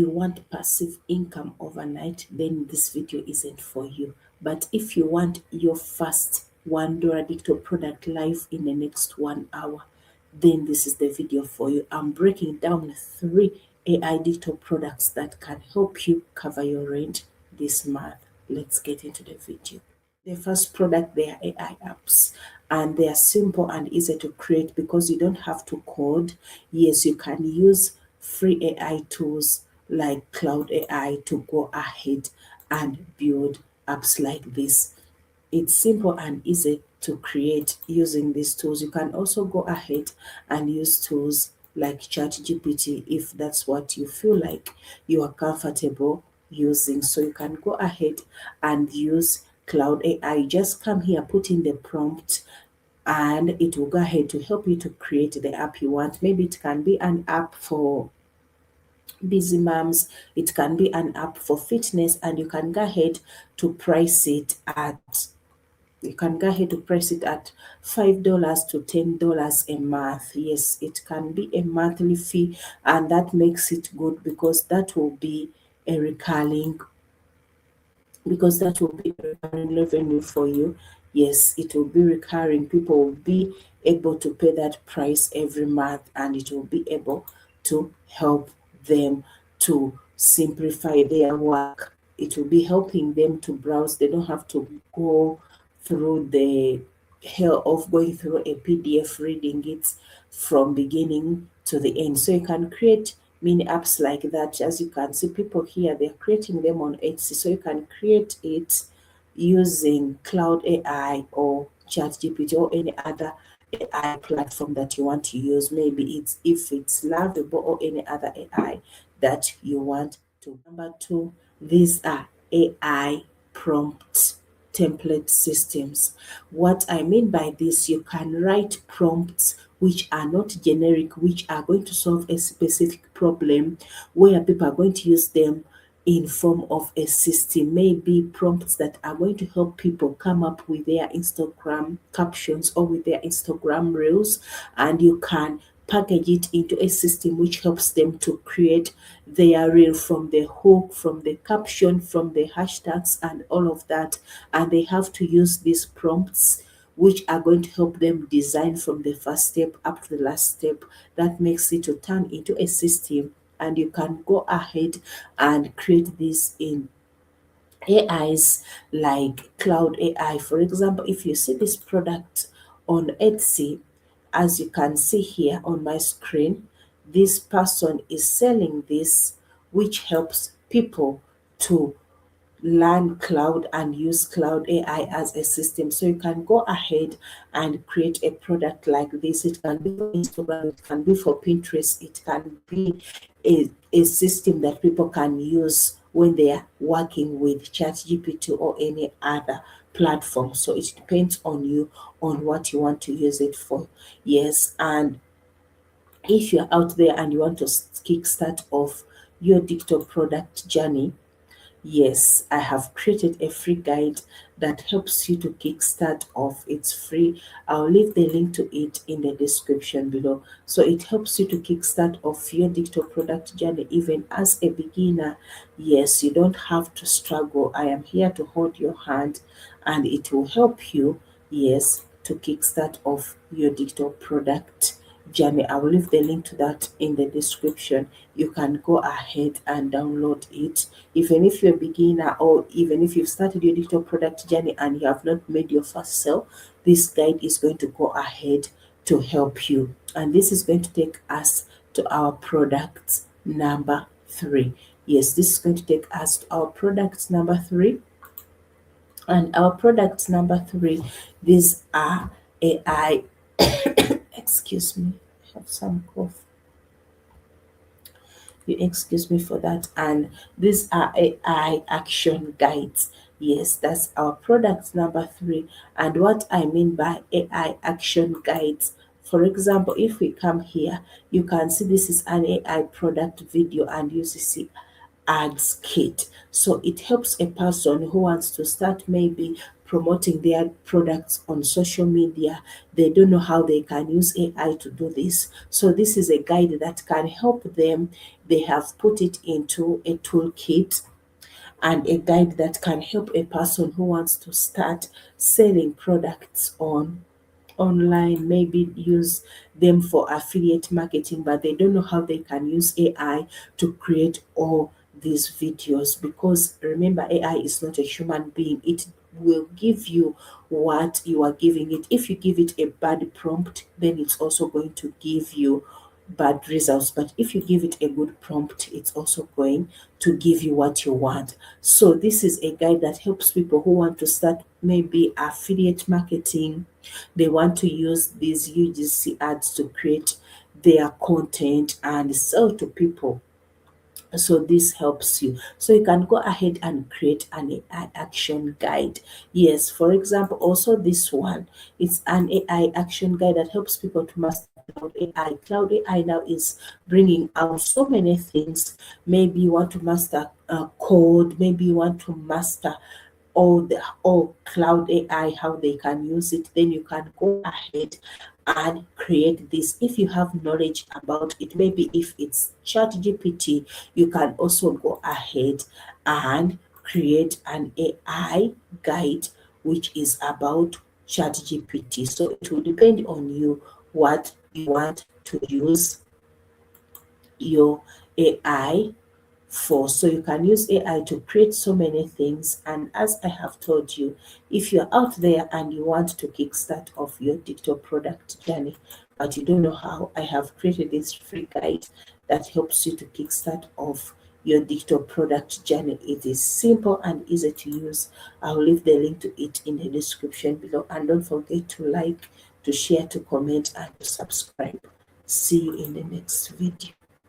you want passive income overnight, then this video isn't for you. But if you want your first $1 TikTok product live in the next 1 hour, then this is the video for you. I'm breaking down 3 AI TikTok products that can help you cover your rent this month. Let's get into the video. The first product, they are AI apps, and they are simple and easy to create because you don't have to code. Yes, you can use free AI tools like Cloud AI to go ahead and build apps like this. It's simple and easy to create using these tools. You can also go ahead and use tools like ChatGPT if that's what you feel like you are comfortable using. So you can go ahead and use Cloud AI. Just come here, put in the prompt, and it will go ahead to help you to create the app you want. Maybe it can be an app for busy moms, it can be an app for fitness, and you can go ahead to price it at $5 to $10 a month. Yes, it can be a monthly fee, and that makes it good because that will be a recurring revenue for you. Yes, it will be recurring. People will be able to pay that price every month, and it will be able to help them to simplify their work. It will be helping them to browse. They don't have to go through the hell of going through a PDF, reading it from beginning to the end. So you can create mini apps like that. As you can see, people here, they're creating them on Etsy. So you can create it using Cloud AI or ChatGPT or any other AI platform that you want to use. Maybe it's if it's Lovable or any other AI that you want to. Number two, these are AI prompt template systems. What I mean by this, you can write prompts which are not generic, which are going to solve a specific problem where people are going to use them in form of a system, maybe prompts that are going to help people come up with their Instagram captions or with their Instagram reels, and you can package it into a system which helps them to create their reel from the hook, from the caption, from the hashtags, and all of that. And they have to use these prompts which are going to help them design from the first step up to the last step. That makes it to turn into a system, and you can go ahead and create this in AIs like Cloud AI. For example, if you see this product on Etsy, as you can see here on my screen, this person is selling this, which helps people to learn cloud and use Cloud AI as a system. So you can go ahead and create a product like this. It can be for Instagram, it can be for Pinterest, it can be a system that people can use when they are working with ChatGPT or any other platform. So it depends on you on what you want to use it for. Yes, and if you're out there and you want to kickstart off your TikTok product journey, yes, I have created a free guide that helps you to kickstart off. It's free. I'll leave the link to it in the description below. So it helps you to kickstart off your digital product journey even as a beginner. Yes, you don't have to struggle. I am here to hold your hand, and it will help you, yes, to kickstart off your digital product journey. I will leave the link to that in the description. You can go ahead and download it. Even if you're a beginner, or even if you've started your digital product journey and you have not made your first sale, this guide is going to go ahead to help you. And this is going to take us to our product number 3. Yes, this is going to take us to our product number 3. And our product number 3, these are AI. Excuse me, I have some cough. You excuse me for that. And these are AI action guides. Yes, that's our product number 3. And what I mean by AI action guides, for example, if we come here, you can see this is an AI product video and UCC ads kit. So it helps a person who wants to start maybe promoting their products on social media. They don't know how they can use AI to do this. So this is a guide that can help them. They have put it into a toolkit and a guide that can help a person who wants to start selling products online, maybe use them for affiliate marketing, but they don't know how they can use AI to create all these videos. Because remember, AI is not a human being. It will give you what you are giving it. If you give it a bad prompt, then it's also going to give you bad results. But if you give it a good prompt, it's also going to give you what you want. So this is a guide that helps people who want to start maybe affiliate marketing. They want to use these UGC ads to create their content and sell to people. So this helps you. So you can go ahead and create an AI action guide. Yes, for example, also this one, it's an AI action guide that helps people to master Cloud AI. Cloud AI now is bringing out so many things. Maybe you want to master code, maybe you want to master all cloud AI, how they can use it. Then you can go ahead and create this. If you have knowledge about it, maybe if it's chat GPT, you can also go ahead and create an AI guide which is about chat GPT. So it will depend on you what you want to use your AI for. So you can use AI to create so many things. And as I have told you, if you're out there and you want to kickstart off your digital product journey, but you don't know how, I have created this free guide that helps you to kickstart off your digital product journey. It is simple and easy to use. I'll leave the link to it in the description below. And don't forget to like, to share, to comment, and to subscribe. See you in the next video.